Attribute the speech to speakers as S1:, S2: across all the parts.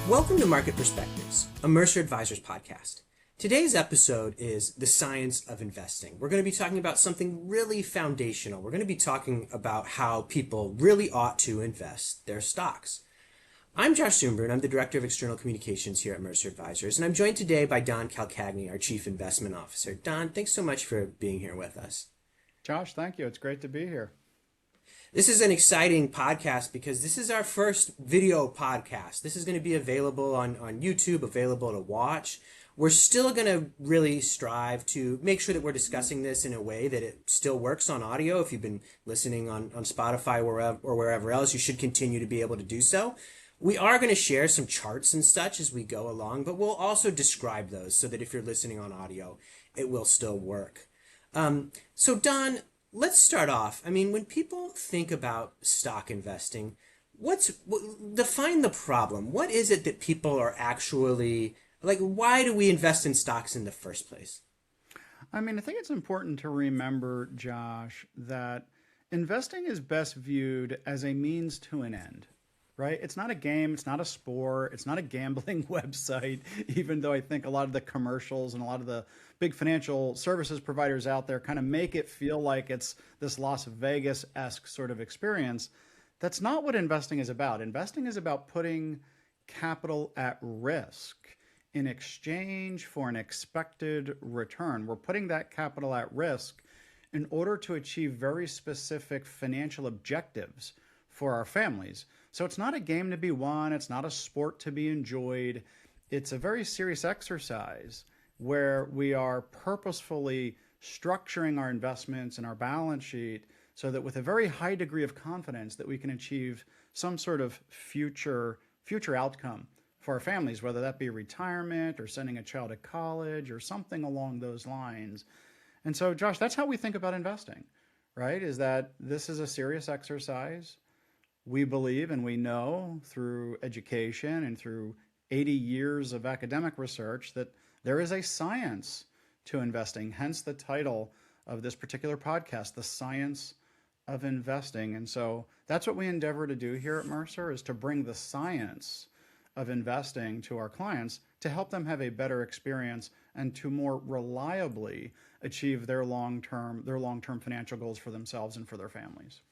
S1: Welcome to Market Perspectives, a Mercer Advisors podcast. Today's episode is the science of investing. We're going to be talking about something really foundational. We're going to be talking about how people really ought to invest their stocks. I'm Josh Soomber, I'm the Director of External Communications here at Mercer Advisors, and I'm joined today by Don Calcagni, our Chief Investment Officer. Don, thanks so much for being here with us.
S2: Josh, thank you. It's great to be here.
S1: This is an exciting podcast because this is our first video podcast. This is going to be available on YouTube, available to watch. We're still going to really strive to make sure that we're discussing this in a way that it still works on audio. If you've been listening on Spotify or wherever else, you should continue to be able to do so. We are going to share some charts and such as we go along, but we'll also describe those so that if you're listening on audio, it will still work. So Don, let's start off. I mean, when people think about stock investing, define the problem. What is it that people are actually like? Why do we invest in stocks in the first place?
S2: I mean, I think it's important to remember, Josh, that investing is best viewed as a means to an end, right? It's not a game, it's not a sport, it's not a gambling website, even though I think a lot of the commercials and a lot of the big financial services providers out there kind of make it feel like it's this Las Vegas-esque sort of experience. That's not what investing is about. Investing is about putting capital at risk in exchange for an expected return. We're putting that capital at risk in order to achieve very specific financial objectives for our families. So it's not a game to be won. It's not a sport to be enjoyed. It's a very serious exercise where we are purposefully structuring our investments and our balance sheet so that with a very high degree of confidence that we can achieve some sort of future outcome for our families, whether that be retirement or sending a child to college or something along those lines. And so, Josh, that's how we think about investing, right? Is that this is a serious exercise. We believe and we know through education and through 80 years of academic research that there is a science to investing, hence the title of this particular podcast, The Science of Investing. And so that's what we endeavor to do here at Mercer, is to bring the science of investing to our clients to help them have a better experience and to more reliably achieve their long-term financial goals for themselves and for their families.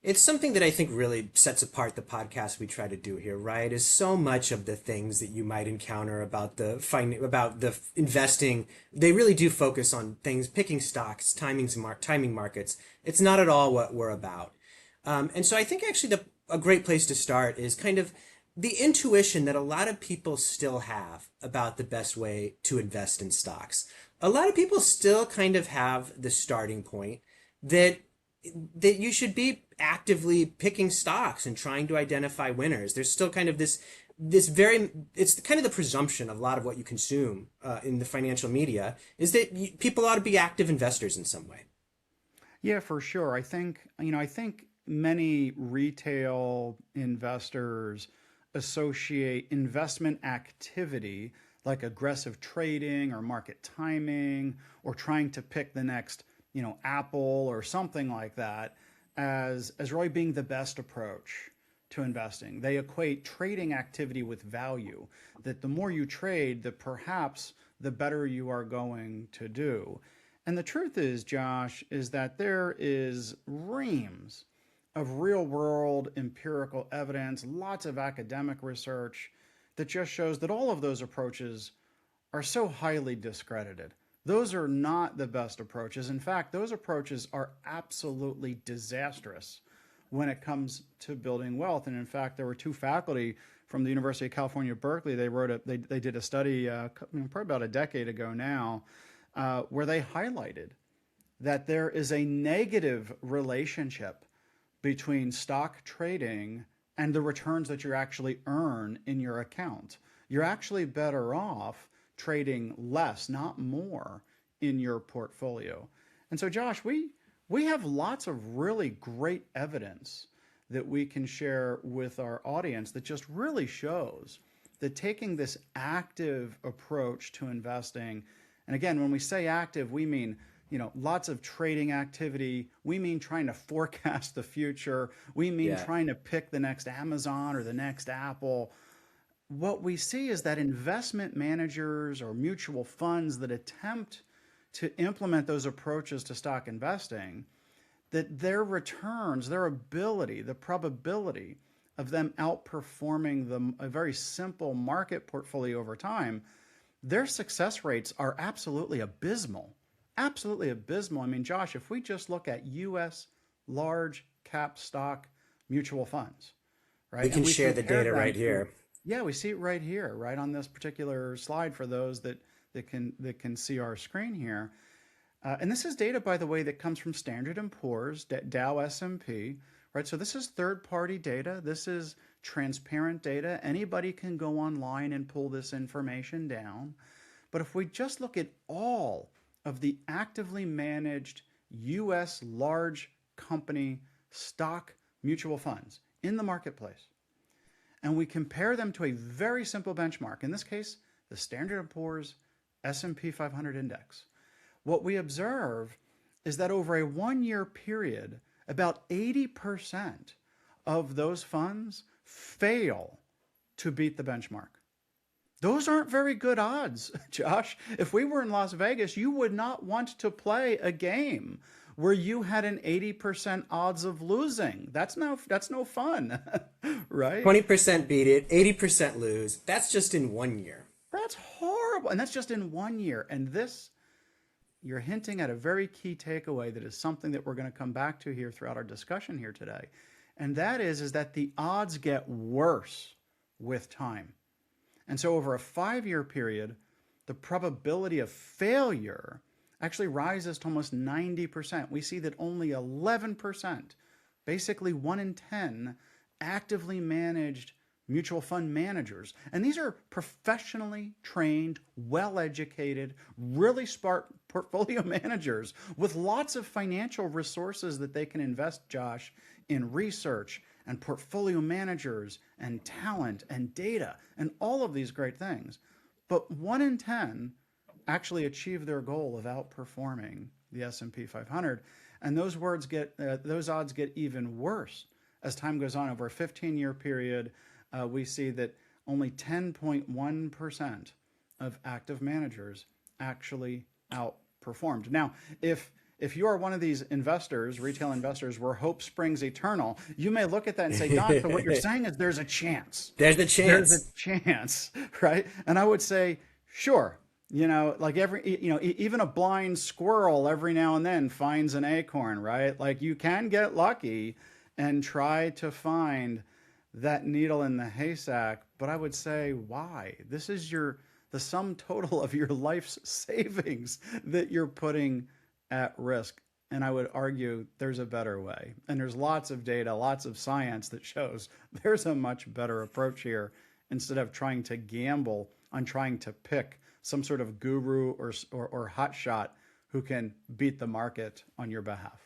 S1: It's something that I think really sets apart the podcast we try to do here, right? Is so much of the things that you might encounter about the investing, they really do focus on things, picking stocks, timing markets. It's not at all what we're about. And so I think actually a great place to start is kind of the intuition that a lot of people still have about the best way to invest in stocks. A lot of people still kind of have the starting point that you should be actively picking stocks and trying to identify winners. There's still kind of it's kind of the presumption of a lot of what you consume in the financial media is that people ought to be active investors in some way.
S2: Yeah, for sure. I think many retail investors associate investment activity like aggressive trading or market timing or trying to pick the next Apple or something like that as really being the best approach to investing. They equate trading activity with value, that the more you trade, that perhaps the better you are going to do. And the truth is, Josh, is that there is reams of real world empirical evidence, lots of academic research that just shows that all of those approaches are so highly discredited. Those are not the best approaches. In fact, those approaches are absolutely disastrous when it comes to building wealth. And in fact, there were two faculty from the University of California, Berkeley. They did a study probably about a decade ago now, where they highlighted that there is a negative relationship between stock trading and the returns that you actually earn in your account. You're actually better off trading less, not more, in your portfolio. And so, Josh, we have lots of really great evidence that we can share with our audience that just really shows that taking this active approach to investing, and again, when we say active, we mean lots of trading activity. We mean trying to forecast the future. We mean trying to pick the next Amazon or the next Apple. what we see is that investment managers or mutual funds that attempt to implement those approaches to stock investing, that their returns, their ability, the probability of them outperforming a very simple market portfolio over time, their success rates are absolutely abysmal. Absolutely abysmal. I mean, Josh, if we just look at US large cap stock mutual funds,
S1: We
S2: right? And
S1: can
S2: we
S1: share the
S2: compare
S1: data
S2: them
S1: right
S2: to,
S1: here.
S2: yeah, we see it right here, right on this particular slide for those that can see our screen here. And this is data, by the way, that comes from Standard & Poor's, Dow S&P, right? So this is third-party data. This is transparent data. Anybody can go online and pull this information down. But if we just look at all of the actively managed U.S. large company stock mutual funds in the marketplace, and we compare them to a very simple benchmark, in this case, the Standard & Poor's S&P 500 index, what we observe is that over a 1-year period, about 80% of those funds fail to beat the benchmark. Those aren't very good odds, Josh. If we were in Las Vegas, you would not want to play a game where you had an 80% odds of losing. That's no fun, right?
S1: 20% beat it, 80% lose. That's just in 1 year.
S2: That's horrible. And that's just in 1 year. And this, you're hinting at a very key takeaway that is something that we're going to come back to here throughout our discussion here today. And that is that the odds get worse with time. And so over a 5-year period, the probability of failure actually rises to almost 90%. We see that only 11%, basically 1 in 10, actively managed mutual fund managers. And these are professionally trained, well-educated, really smart portfolio managers with lots of financial resources that they can invest, Josh, in research and portfolio managers and talent and data and all of these great things. But 1 in 10 actually achieve their goal of outperforming the S&P 500. And those odds get even worse as time goes on. Over a 15-year period, we see that only 10.1% of active managers actually outperformed. Now, if you are one of these investors, retail investors, where hope springs eternal, you may look at that and say, Don, so what you're saying is there's a chance.
S1: There's the chance.
S2: There's a chance, right? And I would say, sure. Like even a blind squirrel every now and then finds an acorn, right? Like you can get lucky and try to find that needle in the haystack. But I would say, why? This is the sum total of your life's savings that you're putting at risk. And I would argue there's a better way. And there's lots of data, lots of science that shows there's a much better approach here instead of trying to gamble on trying to pick some sort of guru or hotshot who can beat the market on your behalf.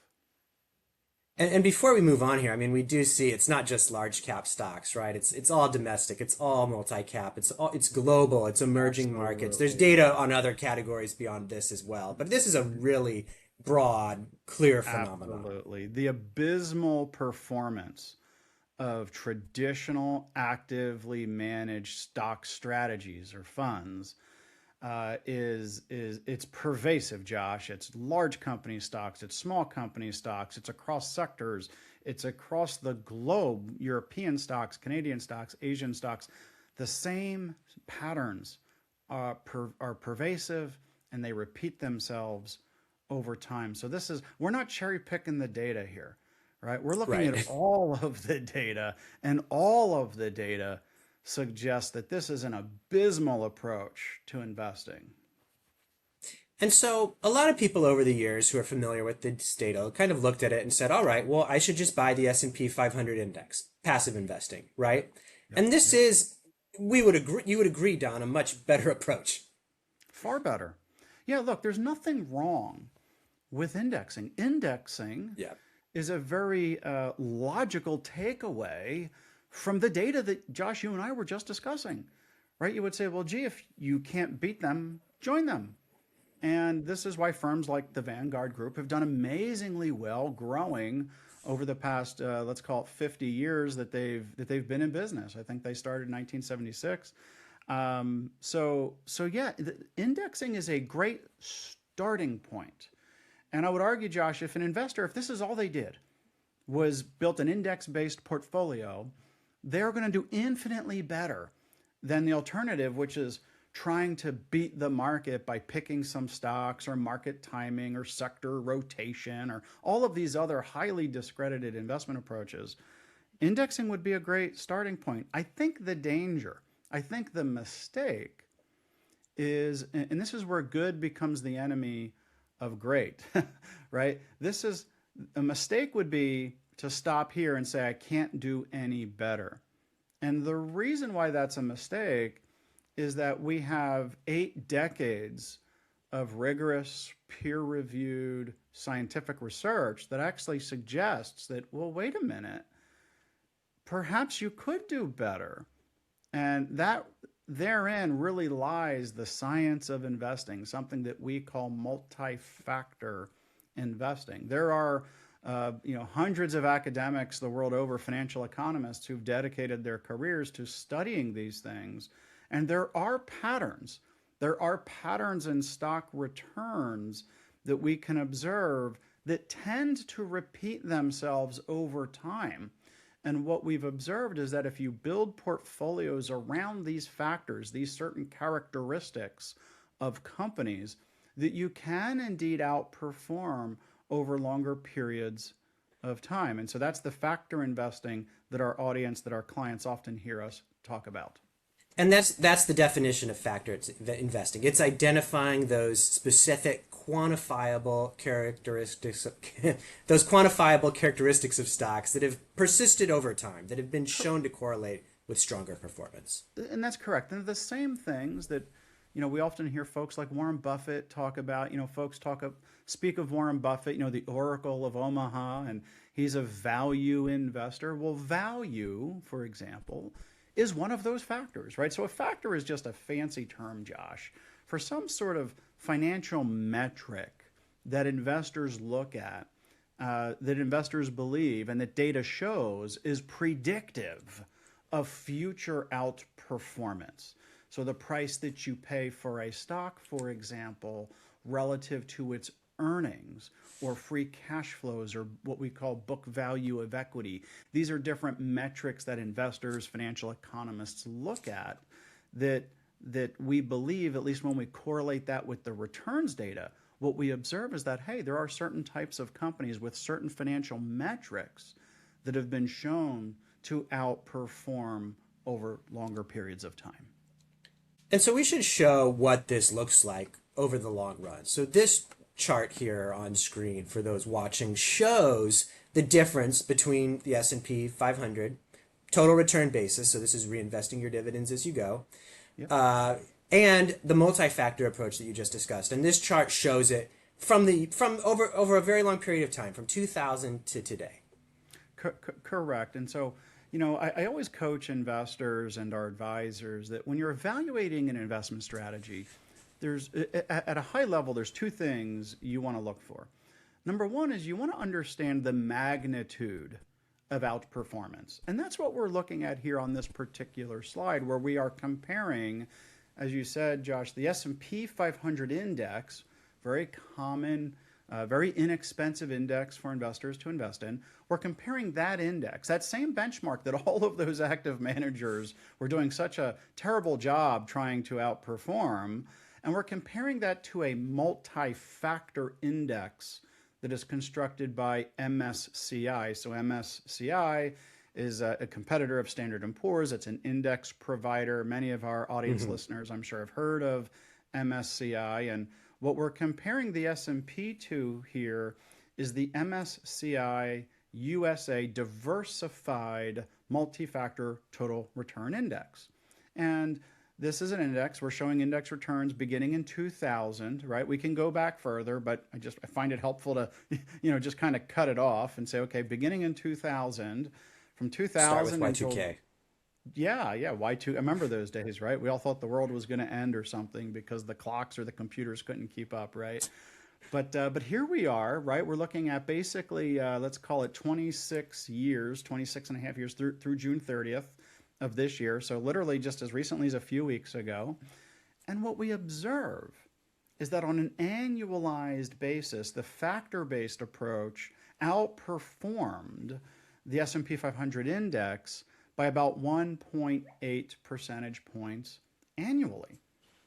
S1: And before we move on here, I mean, we do see it's not just large cap stocks, right? It's all domestic, it's all multi cap, it's global, it's emerging markets. There's data on other categories beyond this as well, but this is a really broad, clear phenomenon.
S2: Absolutely, the abysmal performance of traditional actively managed stock strategies or funds it's pervasive, Josh. It's large company stocks, it's small company stocks, it's across sectors, it's across the globe, European stocks, Canadian stocks, Asian stocks. The same patterns are pervasive and they repeat themselves over time. So we're not cherry picking the data here, right? We're looking at all of the data, and all of the data suggests that this is an abysmal approach to investing.
S1: And so a lot of people over the years who are familiar with this data kind of looked at it and said, all right, well, I should just buy the S&P 500 index, passive investing, right? Yep. And this is, you would agree, Don, a much better approach.
S2: Far better. Yeah, look, there's nothing wrong with indexing. Indexing is a very logical takeaway from the data that, Josh, you and I were just discussing, right? You would say, well, gee, if you can't beat them, join them. And this is why firms like the Vanguard Group have done amazingly well growing over the past, let's call it 50 years that they've been in business. I think they started in 1976. So yeah, indexing is a great starting point. And I would argue, Josh, if an investor, if this is all they did, was built an index-based portfolio, they're going to do infinitely better than the alternative, which is trying to beat the market by picking some stocks or market timing or sector rotation or all of these other highly discredited investment approaches. Indexing would be a great starting point. I think the danger, I think the mistake is, and this is where good becomes the enemy of great, right? This is a mistake would be to stop here and say, I can't do any better. And the reason why that's a mistake is that we have 8 decades of rigorous, peer-reviewed scientific research that actually suggests that, well, wait a minute, perhaps you could do better. And that therein really lies the science of investing, something that we call multi-factor investing. There are hundreds of academics the world over, financial economists, who've dedicated their careers to studying these things. And there are patterns. There are patterns in stock returns that we can observe that tend to repeat themselves over time. And what we've observed is that if you build portfolios around these factors, these certain characteristics of companies, that you can indeed outperform over longer periods of time. And so that's the factor investing that our audience, that our clients often hear us talk about.
S1: And that's the definition of factor investing. It's identifying those specific quantifiable characteristics, those quantifiable characteristics of stocks that have persisted over time, that have been shown to correlate with stronger performance.
S2: And that's correct. And the same things that, we often hear folks like Warren Buffett talk about, folks speak of Warren Buffett, the Oracle of Omaha, and he's a value investor. Well, value, for example, is one of those factors, right? So a factor is just a fancy term, Josh, for some sort of financial metric that investors look at, that investors believe, and that data shows is predictive of future outperformance. So the price that you pay for a stock, for example, relative to its earnings or free cash flows, or what we call book value of equity. These are different metrics that investors, financial economists look at that we believe, at least when we correlate that with the returns data, what we observe is that, hey, there are certain types of companies with certain financial metrics that have been shown to outperform over longer periods of time.
S1: And so we should show what this looks like over the long run. So this chart here on screen for those watching shows the difference between the S&P 500 total return basis, so this is reinvesting your dividends as you go, yep. And the multi-factor approach that you just discussed. And this chart shows it from over a very long period of time, from 2000 to today.
S2: Correct. And so, I always coach investors and our advisors that when you're evaluating an investment strategy, there's at a high level, there's 2 things you want to look for. Number one is you want to understand the magnitude of outperformance. And that's what we're looking at here on this particular slide, where we are comparing, as you said, Josh, the S&P 500 index, very common, very inexpensive index for investors to invest in. We're comparing that index, that same benchmark that all of those active managers were doing such a terrible job trying to outperform, and we're comparing that to a multi-factor index that is constructed by MSCI. So MSCI is a competitor of Standard & Poor's. It's an index provider. Many of our audience listeners, I'm sure, have heard of MSCI. And what we're comparing the S&P to here is the MSCI USA Diversified Multi-Factor Total Return Index. And this is an index. We're showing index returns beginning in 2000, right? We can go back further, but I find it helpful to, just kind of cut it off and say, okay, beginning in 2000, from 2000
S1: start with Y2K.
S2: Yeah, Y2. I remember those days, right? We all thought the world was going to end or something because the clocks or the computers couldn't keep up, right? But here we are, right? We're looking at basically, let's call it 26 years, 26 and a half years through June 30th of this year. So literally just as recently as a few weeks ago. And what we observe is that on an annualized basis, the factor-based approach outperformed the S&P 500 index by about 1.8 percentage points annually.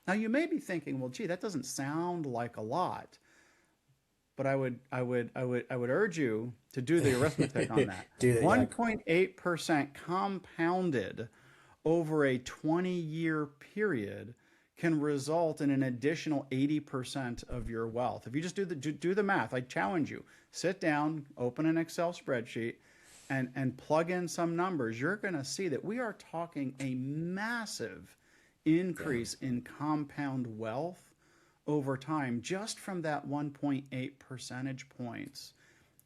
S2: Now you may be thinking, well, gee, that doesn't sound like a lot, but I would urge you to do the arithmetic on that.
S1: Do that, yeah.
S2: 1.8% compounded over a 20-year period can result in an additional 80% of your wealth. If you just do the math, I challenge you, sit down, open an Excel spreadsheet, and plug in some numbers, you're going to see that we are talking a massive increase in compound wealth over time just from that 1.8 percentage points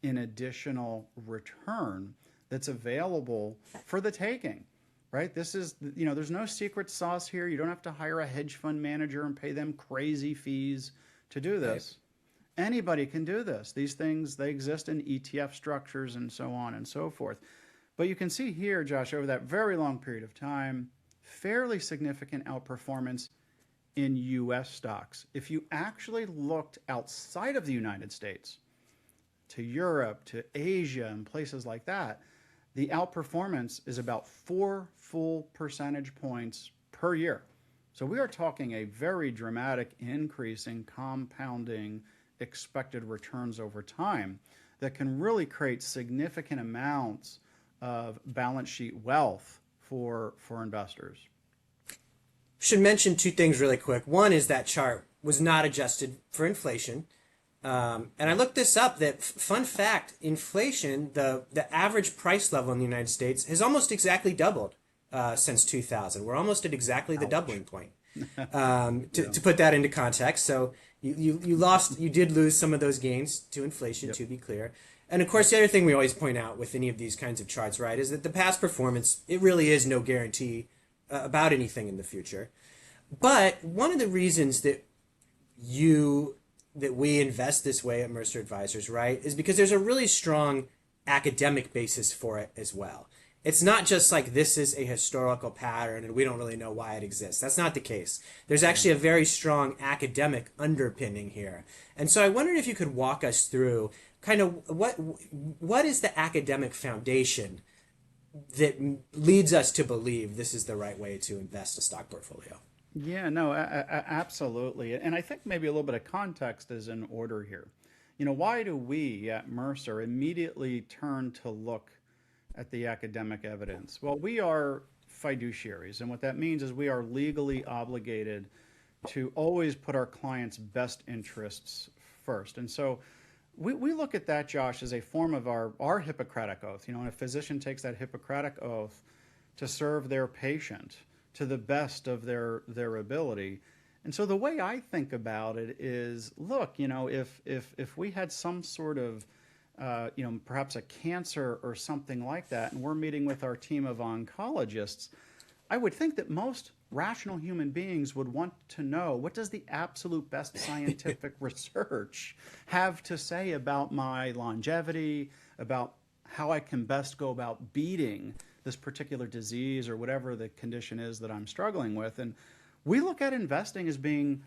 S2: in additional return that's available for the taking, right? This is, there's no secret sauce here. You don't have to hire a hedge fund manager and pay them crazy fees to do this. Right. Anybody can do this. These things, they exist in ETF structures and so on and so forth. But you can see here, Josh, over that very long period of time, fairly significant outperformance in U.S. stocks. If you actually looked outside of the United States, to Europe, to Asia, and places like that, the outperformance is about 4 full percentage points per year. So we are talking a very dramatic increase in compounding expected returns over time that can really create significant amounts of balance sheet wealth for investors.
S1: Should mention two things really quick. One is that chart was not adjusted for inflation. And I looked this up, that fun fact, inflation, the average price level in the United States has almost exactly doubled since 2000. We're almost at exactly the doubling point. To put that into context. So you did lose some of those gains to inflation, to be clear. And of course, the other thing we always point out with any of these kinds of charts, right, is that the past performance, it really is no guarantee about anything in the future. But one of the reasons that we invest this way at Mercer Advisors, right, is because there's a really strong academic basis for it as well. It's not just like this is a historical pattern and we don't really know why it exists. That's not the case. There's actually a very strong academic underpinning here. And so I wondered if you could walk us through kind of what is the academic foundation that leads us to believe this is the right way to invest a stock portfolio.
S2: Yeah, no, absolutely. And I think maybe a little bit of context is in order here. Why do we at Mercer immediately turn to look at the academic evidence? Well, we are fiduciaries, and what that means is we are legally obligated to always put our clients' best interests first. And so we look at that, Josh, as a form of our Hippocratic oath. When a physician takes that Hippocratic oath to serve their patient to the best of their ability. And so the way I think about it is, look, if we had some sort of perhaps a cancer or something like that, and we're meeting with our team of oncologists, I would think that most rational human beings would want to know, what does the absolute best scientific research have to say about my longevity, about how I can best go about beating this particular disease or whatever the condition is that I'm struggling with. And we look at investing as being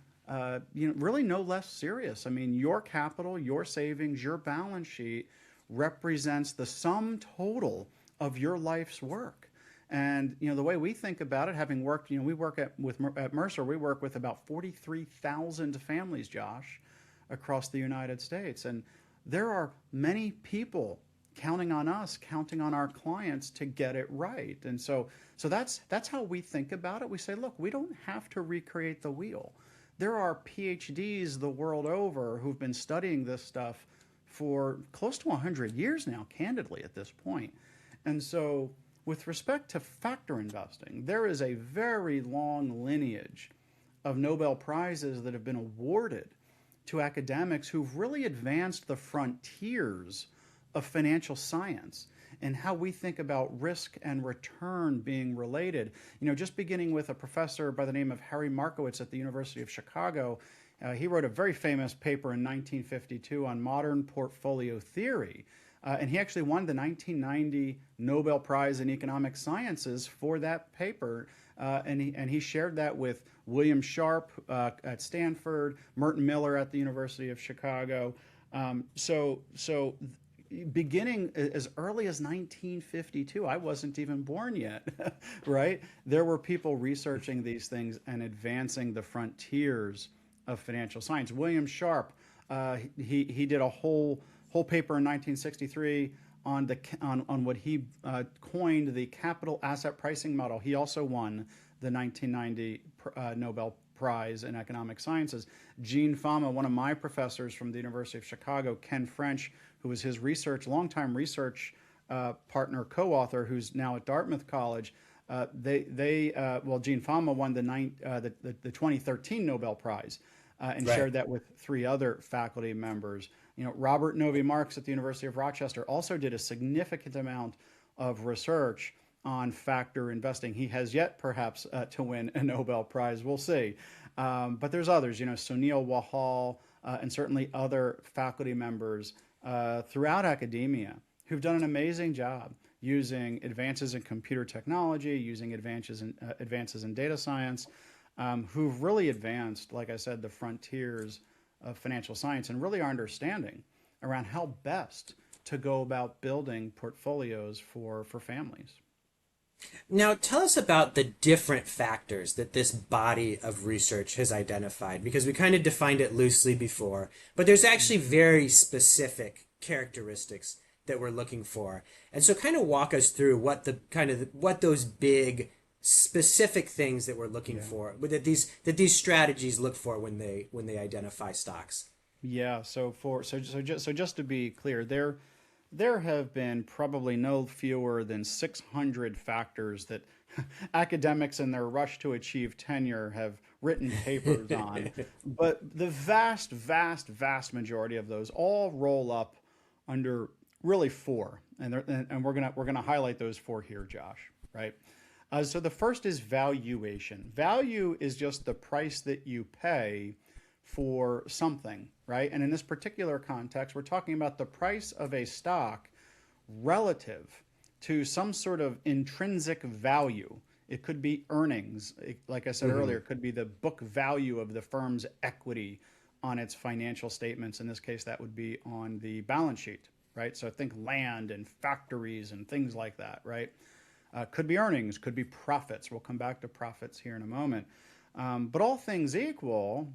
S2: really no less serious. I mean, your capital, your savings, your balance sheet represents the sum total of your life's work. And the way we think about it, having worked, we work at Mercer, we work with about 43,000 families, Josh, across the United States, and there are many people counting on us, counting on our clients to get it right. And so that's how we think about it. We say, look, we don't have to recreate the wheel. There are PhDs the world over who've been studying this stuff for close to 100 years now, candidly, at this point. And so with respect to factor investing, there is a very long lineage of Nobel Prizes that have been awarded to academics who've really advanced the frontiers of financial science and how we think about risk and return being related. Just beginning with a professor by the name of Harry Markowitz at the University of Chicago, He wrote a very famous paper in 1952 on modern portfolio theory. And he actually won the 1990 Nobel Prize in Economic Sciences for that paper. And he shared that with William Sharpe at Stanford, Merton Miller at the University of Chicago. So beginning as early as 1952, I wasn't even born yet, right? There were people researching these things and advancing the frontiers of financial science. William Sharpe, he did a whole paper in 1963 on what he coined the capital asset pricing model. He also won the 1990 Nobel Prize in Economic Sciences. Gene Fama, one of my professors from the University of Chicago, Ken French, who was his longtime research partner, co-author, who's now at Dartmouth College. Gene Fama won the 2013 Nobel Prize and
S1: Right.
S2: shared that with 3 other faculty members. Robert Novi Marx at the University of Rochester also did a significant amount of research on factor investing. He has yet perhaps to win a Nobel Prize. We'll see. But there's others, Sunil Wahal, and certainly other faculty members throughout academia who've done an amazing job using advances in computer technology, using advances in data science, who've really advanced, like I said, the frontiers of financial science and really our understanding around how best to go about building portfolios for families.
S1: Now, tell us about the different factors that this body of research has identified, because we kind of defined it loosely before, but there's actually very specific characteristics that we're looking for. And so kind of walk us through what those big specific things that we're looking for, that these strategies look for when they identify stocks.
S2: Yeah. Just to be clear, there have been probably no fewer than 600 factors that academics in their rush to achieve tenure have written papers on. But the vast majority of those all roll up under really 4, and we're gonna highlight those 4 here, Josh. Right. So the first is valuation. Value is just the price that you pay for something, right? And in this particular context, we're talking about the price of a stock relative to some sort of intrinsic value. It could be earnings. Like I said earlier, it could be the book value of the firm's equity on its financial statements. In this case, that would be on the balance sheet, right? So think land and factories and things like that, right? Could be earnings, could be profits. We'll come back to profits here in a moment. But all things equal,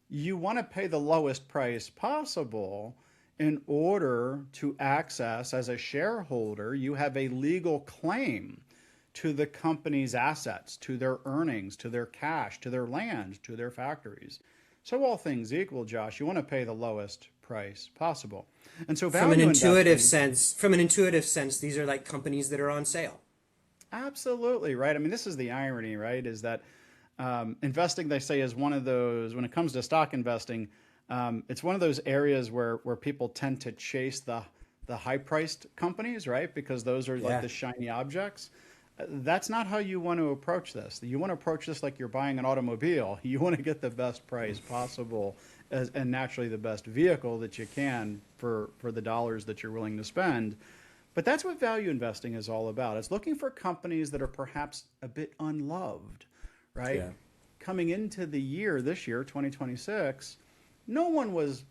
S2: you want to pay the lowest price possible in order to access, as a shareholder, you have a legal claim to the company's assets, to their earnings, to their cash, to their land, to their factories. So all things equal, Josh, you want to pay the lowest price possible. And so
S1: From an
S2: value
S1: intuitive
S2: investing,
S1: sense, these are like companies that are on sale.
S2: absolutely, right? I mean, this is the irony, right? Is that investing, they say, is one of those, when it comes to stock investing, it's one of those areas where people tend to chase the high-priced companies, right? Because those are like the shiny objects. That's not how you want to approach this. You want to approach this like you're buying an automobile. You want to get the best price possible and naturally the best vehicle that you can for the dollars that you're willing to spend. But that's what value investing is all about. It's looking for companies that are perhaps a bit unloved, right?
S1: Yeah.
S2: Coming into this year, 2026, no one was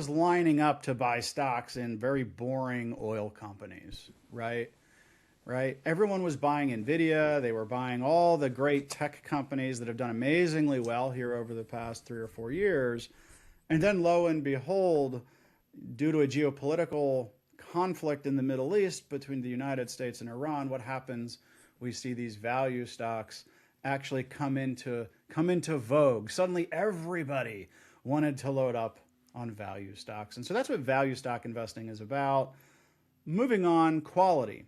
S2: lining up to buy stocks in very boring oil companies, right? Right? Everyone was buying Nvidia. They were buying all the great tech companies that have done amazingly well here over the past 3 or 4 years. And then lo and behold, due to a geopolitical conflict in the Middle East between the United States and Iran, what happens? We see these value stocks actually come into vogue. Suddenly everybody wanted to load up on value stocks. And so that's what value stock investing is about. Moving on, quality.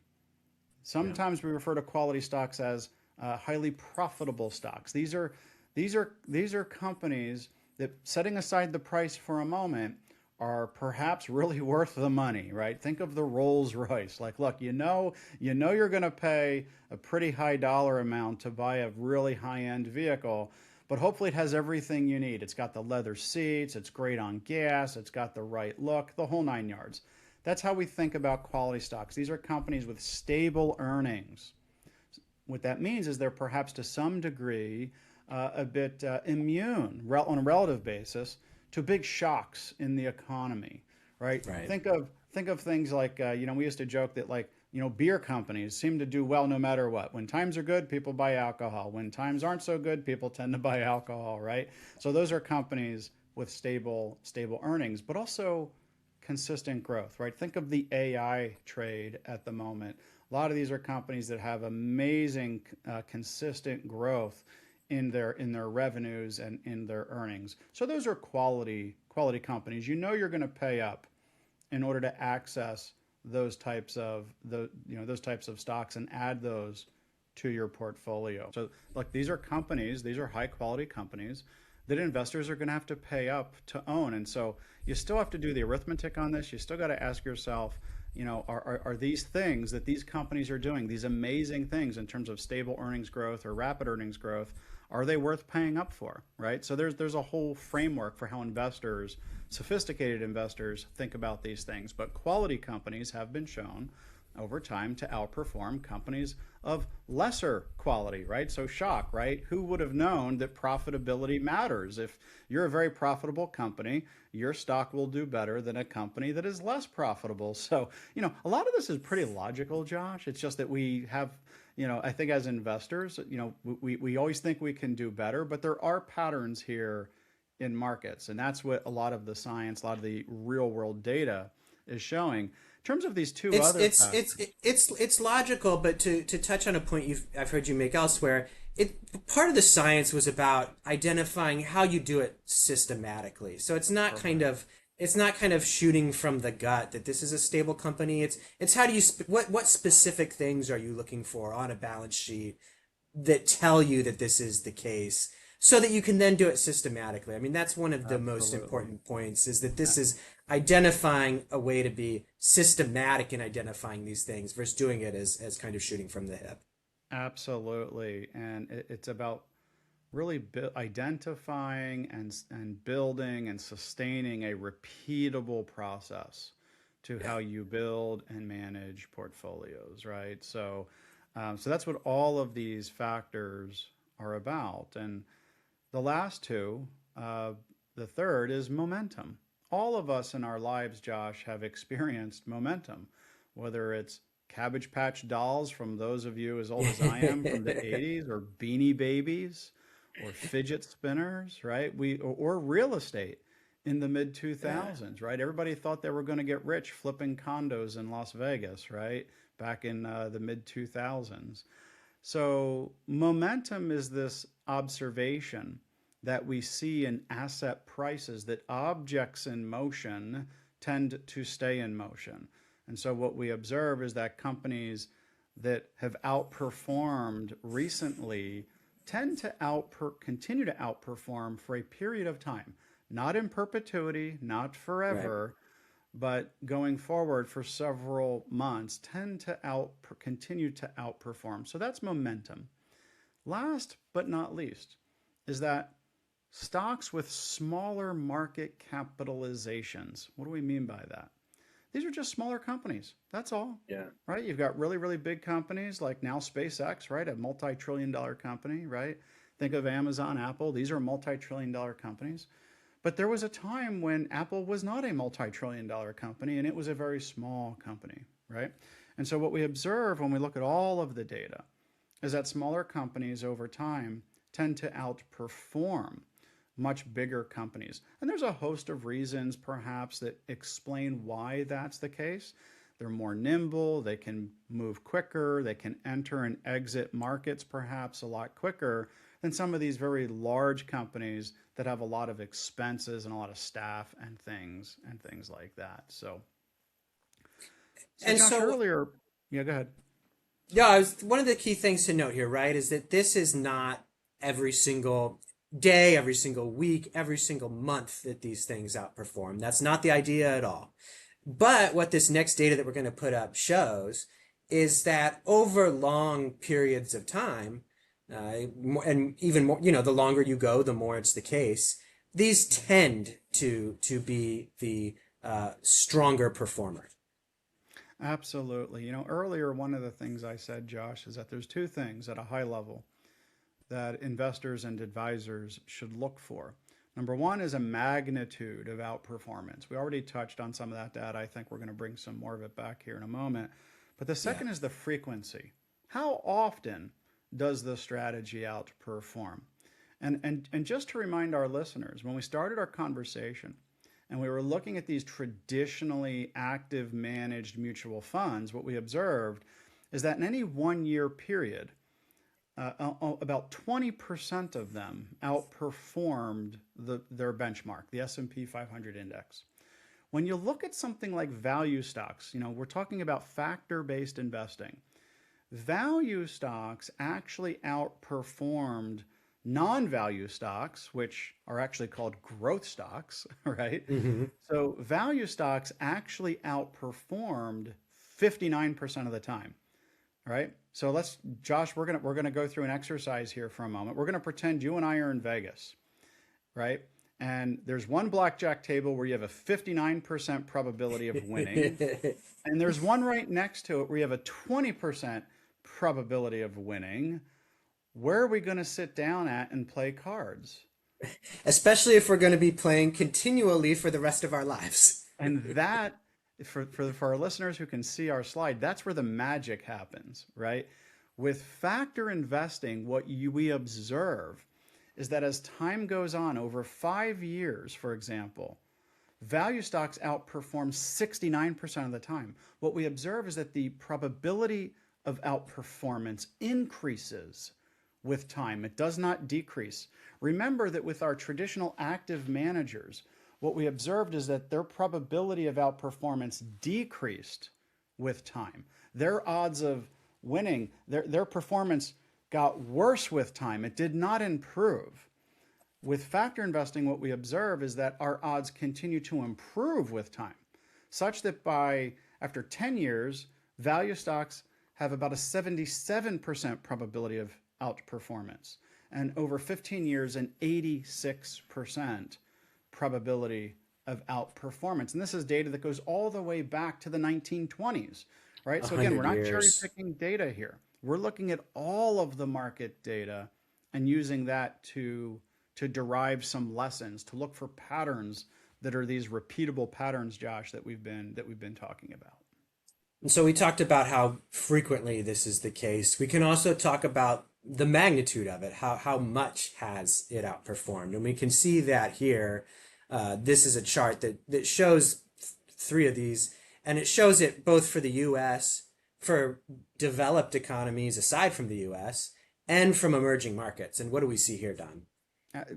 S2: Sometimes we refer to quality stocks as highly profitable stocks. These are companies that, setting aside the price for a moment, are perhaps really worth the money, right? Think of the Rolls Royce. Like, look, you know you're going to pay a pretty high dollar amount to buy a really high-end vehicle, but hopefully it has everything you need. It's got the leather seats, it's great on gas, it's got the right look, the whole nine yards. That's how we think about quality stocks. These are companies with stable earnings. What that means is they're perhaps to some degree a bit immune on a relative basis to big shocks in the economy, right?
S1: Right.
S2: Think of things like we used to joke that like beer companies seem to do well no matter what. When times are good, people buy alcohol. When times aren't so good, people tend to buy alcohol, right? So those are companies with stable earnings, but also consistent growth, right? Think of the AI trade at the moment. A lot of these are companies that have amazing consistent growth in their revenues and in their earnings. So those are quality companies. You're going to pay up in order to access those types of stocks and add those to your portfolio. So look, these are high quality companies that investors are going to have to pay up to own. And so you still have to do the arithmetic on this. You still got to ask yourself, are these things that these companies are doing, these amazing things in terms of stable earnings growth or rapid earnings growth, are they worth paying up for, right? So there's a whole framework for how investors, sophisticated investors, think about these things. But quality companies have been shown over time to outperform companies of lesser quality, right? So shock, right? Who would have known that profitability matters? If you're a very profitable company, your stock will do better than a company that is less profitable. So, a lot of this is pretty logical, Josh. It's just that we have, I think as investors, we always think we can do better, but there are patterns here in markets. And that's what a lot of the science, a lot of the real world data is showing. In terms of these two
S1: It's
S2: other
S1: it's
S2: factors,
S1: it's it's logical, but to touch on a point I've heard you make elsewhere, part of the science was about identifying how you do it systematically. So it's not kind of shooting from the gut that this is a stable company. It's how do you what specific things are you looking for on a balance sheet that tell you that this is the case so that you can then do it systematically. I mean, that's one of the most
S2: absolutely.
S1: important points is that this is identifying a way to be systematic in identifying these things versus doing it as kind of shooting from the hip.
S2: Absolutely. And it's about really identifying and building and sustaining a repeatable process to
S1: Yeah.
S2: how you build and manage portfolios, right? So that's what all of these factors are about. And the last two, the third is momentum. All of us in our lives, Josh, have experienced momentum, whether it's Cabbage Patch Dolls from those of you as old as I am from the 80s, or Beanie Babies, or fidget spinners, right? Or real estate in the mid
S1: Yeah.
S2: 2000s, right? Everybody thought they were going to get rich flipping condos in Las Vegas, right? Back in the mid 2000s. So, momentum is this observation that we see in asset prices that objects in motion tend to stay in motion. And so, what we observe is that companies that have outperformed recently tend to continue to outperform for a period of time, not in perpetuity, not
S1: Right.
S2: forever, but going forward for several months tend to continue to outperform. So that's momentum. Last but not least is that stocks with smaller market capitalizations. What do we mean by that? These are just smaller companies. That's all,
S1: Yeah.
S2: right? You've got really, really big companies like now SpaceX, right? A multi-trillion dollar company, right? Think of Amazon, Apple. These are multi-trillion dollar companies. But there was a time when Apple was not a multi-trillion dollar company and it was a very small company, right? And so what we observe when we look at all of the data is that smaller companies over time tend to outperform much bigger companies. And there's a host of reasons perhaps that explain why that's the case. They're more nimble, they can move quicker, they can enter and exit markets perhaps a lot quicker than some of these very large companies that have a lot of expenses and a lot of staff and things like that. So
S1: And
S2: Josh,
S1: so
S2: earlier, yeah, go ahead.
S1: yeah, one of the key things to note here, right, is that this is not every single day, every single week, every single month that these things outperform. That's not the idea at all. But what this next data that we're going to put up shows is that over long periods of time, and even more, the longer you go, the more it's the case. These tend to be the stronger performer.
S2: Absolutely. Earlier, one of the things I said, Josh, is that there's two things at a high level that investors and advisors should look for. Number one is a magnitude of outperformance. We already touched on some of that data. I think we're going to bring some more of it back here in a moment. But the
S1: Yeah.
S2: second is the frequency. How often does the strategy outperform? And just to remind our listeners, when we started our conversation and we were looking at these traditionally active managed mutual funds, what we observed is that in any 1 year period, about 20% of them outperformed their benchmark, the S&P 500 index. When you look at something like value stocks, we're talking about factor-based investing. Value stocks actually outperformed non-value stocks, which are actually called growth stocks, right?
S1: Hmm.
S2: So value stocks actually outperformed 59% of the time. All right. So Josh, we're gonna go through an exercise here for a moment. We're gonna pretend you and I are in Vegas, right? And there's one blackjack table where you have a 59% probability of winning, and there's one right next to it where you have a 20% probability of winning. Where are we going to sit down at and play cards?
S1: Especially if we're going to be playing continually for the rest of our lives.
S2: And that, for our listeners who can see our slide, that's where the magic happens, right? With factor investing, we observe is that as time goes on, over 5 years, for example, value stocks outperform 69% of the time. What we observe is that the probability of outperformance increases with time. It does not decrease. Remember that with our traditional active managers, what we observed is that their probability of outperformance decreased with time. Their odds of winning, their performance got worse with time. It did not improve. With factor investing, what we observe is that our odds continue to improve with time, such that after 10 years, value stocks have about a 77% probability of outperformance, and over 15 years, an 86% probability of outperformance. And this is data that goes all the way back to the 1920s, right?
S1: A
S2: So again, we're
S1: hundred
S2: not cherry
S1: years.
S2: picking data here. We're looking at all of the market data and using that to derive some lessons, to look for patterns that are these repeatable patterns, Josh, that we've been talking about.
S1: And so we talked about how frequently this is the case. We can also talk about the magnitude of it. How much has it outperformed? And we can see that here. This is a chart that shows three of these, and it shows it both for the U.S., for developed economies aside from the U.S., and from emerging markets. And what do we see here, Don?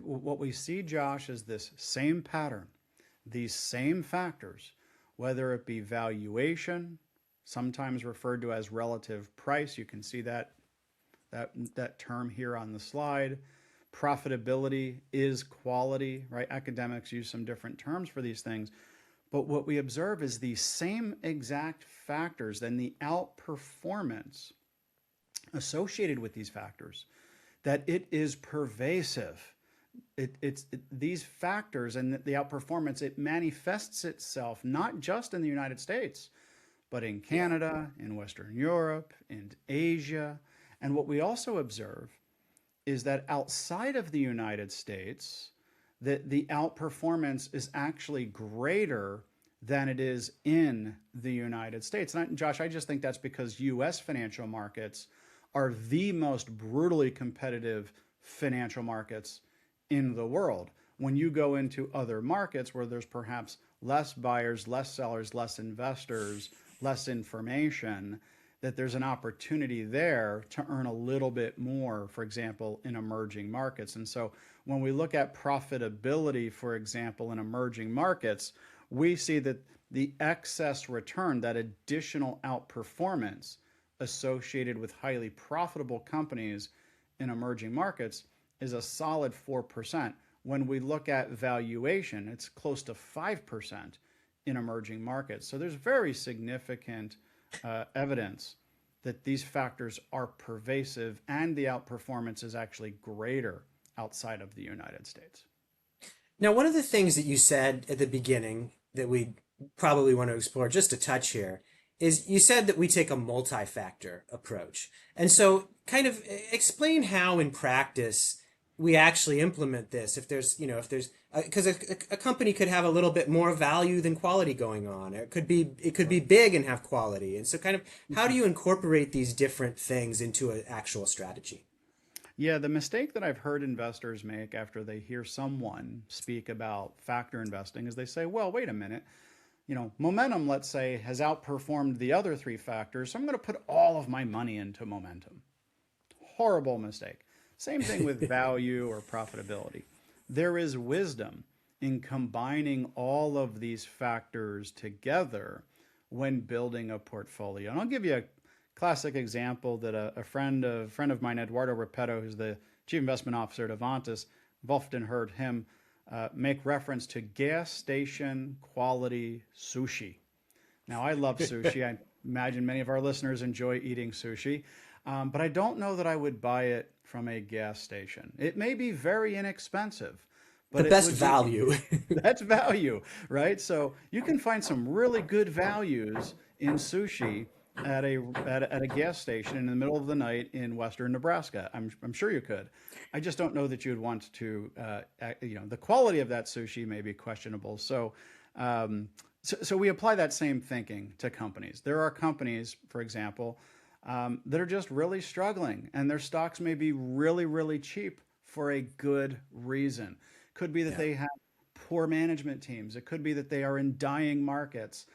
S2: What we see, Josh, is this same pattern, these same factors, whether it be valuation, sometimes referred to as relative price. You can see that term here on the slide. Profitability is quality, right? Academics use some different terms for these things. But what we observe is the same exact factors, then the outperformance associated with these factors, that it is pervasive. These factors and the outperformance, it manifests itself not just in the United States, but in Canada, in Western Europe, in Asia. And what we also observe is that outside of the United States, that the outperformance is actually greater than it is in the United States. And Josh, I just think that's because US financial markets are the most brutally competitive financial markets in the world. When you go into other markets where there's perhaps less buyers, less sellers, less investors, less information, that there's an opportunity there to earn a little bit more, for example, in emerging markets. And so when we look at profitability, for example, in emerging markets, we see that the excess return, that additional outperformance associated with highly profitable companies in emerging markets is a solid 4%. When we look at valuation, it's close to 5% in emerging markets. So there's very significant evidence that these factors are pervasive and the outperformance is actually greater outside of the United States.
S1: Now, one of the things that you said at the beginning that we probably want to explore just a touch here is you said that we take a multi-factor approach. And so kind of explain how in practice we actually implement this. If there's, if there's, because a company could have a little bit more value than quality going on. It could be big and have quality. And so kind of how do you incorporate these different things into an actual strategy?
S2: Yeah, the mistake that I've heard investors make after they hear someone speak about factor investing is they say, well, wait a minute, momentum, let's say, has outperformed the other three factors, so I'm going to put all of my money into momentum. Horrible mistake. Same thing with value or profitability. There is wisdom in combining all of these factors together when building a portfolio. And I'll give you a classic example that a friend of mine, Eduardo Repetto, who's the chief investment officer at Avantis, I've often heard him make reference to gas station quality sushi. Now, I love sushi. I imagine many of our listeners enjoy eating sushi, but I don't know that I would buy it from a gas station. It may be very inexpensive,
S1: The
S2: but it
S1: best
S2: would be
S1: value.
S2: that's value, right? So you can find some really good values in sushi at a gas station in the middle of the night in western Nebraska. I'm sure you could. I just don't know that you'd want to. The quality of that sushi may be questionable. So we apply that same thinking to companies. There are companies, for example, that are just really struggling, and their stocks may be really, really cheap for a good reason. Could be that
S1: Yeah.
S2: they have poor management teams. It could be that they are in dying markets.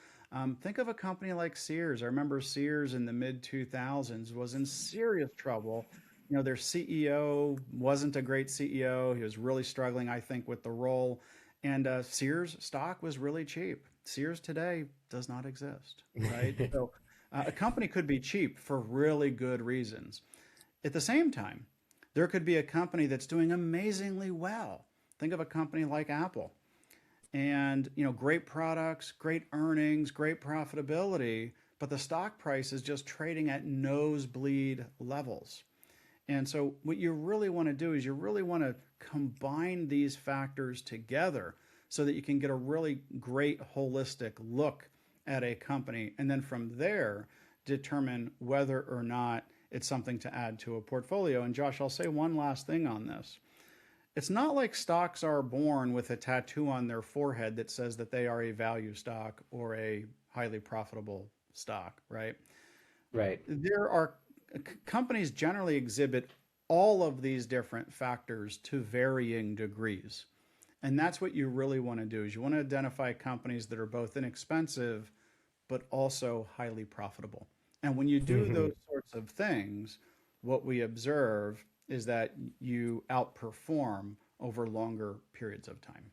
S2: Think of a company like Sears. I remember Sears in the mid 2000s was in serious trouble. Their CEO wasn't a great CEO. He was really struggling, I think, with the role. And Sears stock was really cheap. Sears today does not exist, right? So a company could be cheap for really good reasons. At the same time, there could be a company that's doing amazingly well. Think of a company like Apple. And, great products, great earnings, great profitability, but the stock price is just trading at nosebleed levels. And so what you really want to do is you really want to combine these factors together so that you can get a really great holistic look at a company. And then from there, determine whether or not it's something to add to a portfolio. And Josh, I'll say one last thing on this. It's not like stocks are born with a tattoo on their forehead that says that they are a value stock or a highly profitable stock, right?
S1: Right.
S2: There are companies generally exhibit all of these different factors to varying degrees. And that's what you really want to do is you want to identify companies that are both inexpensive but also highly profitable. And when you do
S1: Hmm.
S2: those sorts of things, what we observe is that you outperform over longer periods of time.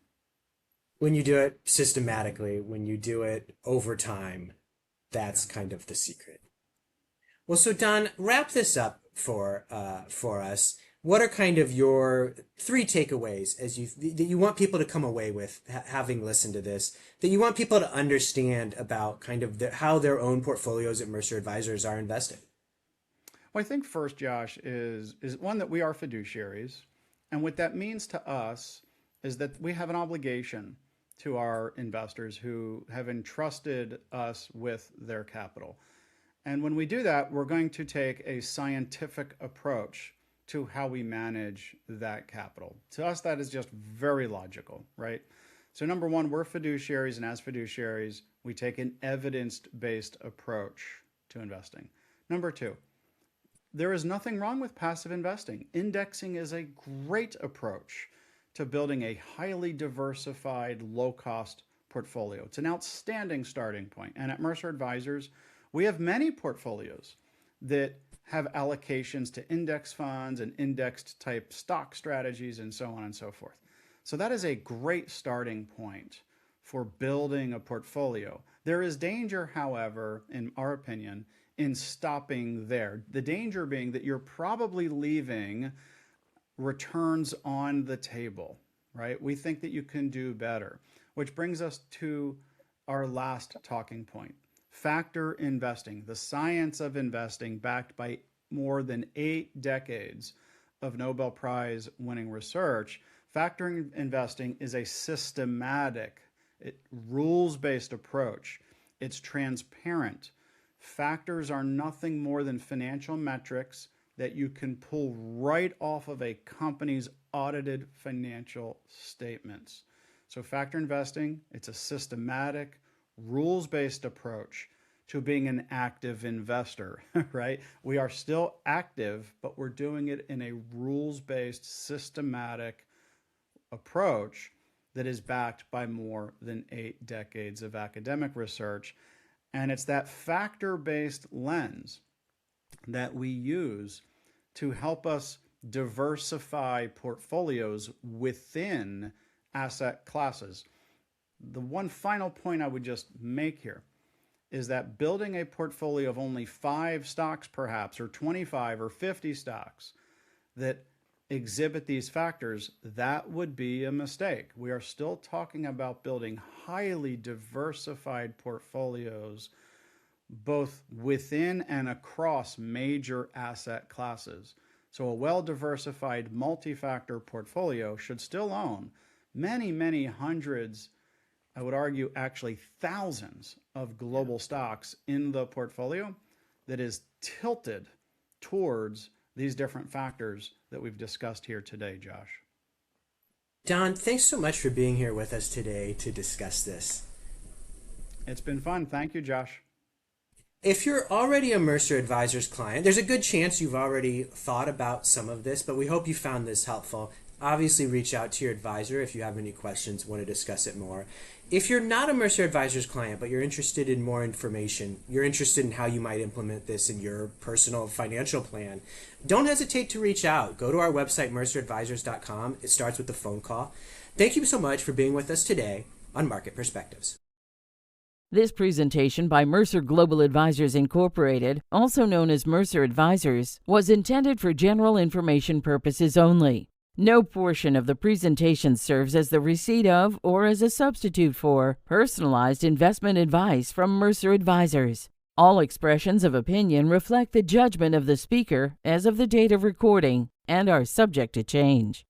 S1: When you do it systematically, when you do it over time,
S2: Yeah.
S1: that's kind of the secret. Well, so Don, wrap this up for us. What are kind of your three takeaways as that you want people to come away with having listened to this, that you want people to understand about kind of how their own portfolios at Mercer Advisors are invested?
S2: Well, I think first, Josh, is one that we are fiduciaries. And what that means to us is that we have an obligation to our investors who have entrusted us with their capital. And when we do that, we're going to take a scientific approach to how we manage that capital. To us, that is just very logical, right? So, number one, we're fiduciaries, and as fiduciaries, we take an evidence based approach to investing. Number two, there is nothing wrong with passive investing. Indexing is a great approach to building a highly diversified, low cost portfolio. It's an outstanding starting point. And at Mercer Advisors, we have many portfolios that have allocations to index funds and indexed type stock strategies and so on and so forth. So that is a great starting point for building a portfolio. There is danger, however, in our opinion, in stopping there. The danger being that you're probably leaving returns on the table, right? We think that you can do better, which brings us to our last talking point. factor investing, the science of investing backed by more than 8 decades of Nobel Prize winning research, factor investing is a systematic, rules-based approach. It's transparent. Factors are nothing more than financial metrics that you can pull right off of a company's audited financial statements. So factor investing, it's a systematic, rules-based approach to being an active investor, right? We are still active, but we're doing it in a rules-based, systematic approach that is backed by more than 8 decades of academic research. And it's that factor-based lens that we use to help us diversify portfolios within asset classes. The one final point I would just make here is that building a portfolio of only 5 stocks perhaps, or 25 or 50 stocks that exhibit these factors, that would be a mistake. We are still talking about building highly diversified portfolios both within and across major asset classes. So a well-diversified multi-factor portfolio should still own many, many hundreds, I would argue actually thousands of global stocks in the portfolio that is tilted towards these different factors that we've discussed here today, Josh.
S1: Don, thanks so much for being here with us today to discuss this.
S2: It's been fun. Thank you, Josh.
S1: If you're already a Mercer Advisors client, there's a good chance you've already thought about some of this, but we hope you found this helpful. Obviously, reach out to your advisor if you have any questions, want to discuss it more. If you're not a Mercer Advisors client, but you're interested in more information, you're interested in how you might implement this in your personal financial plan, don't hesitate to reach out. Go to our website, merceradvisors.com. It starts with a phone call. Thank you so much for being with us today on Market Perspectives.
S3: This presentation by Mercer Global Advisors Incorporated, also known as Mercer Advisors, was intended for general information purposes only. No portion of the presentation serves as the receipt of or as a substitute for personalized investment advice from Mercer Advisors. All expressions of opinion reflect the judgment of the speaker as of the date of recording and are subject to change.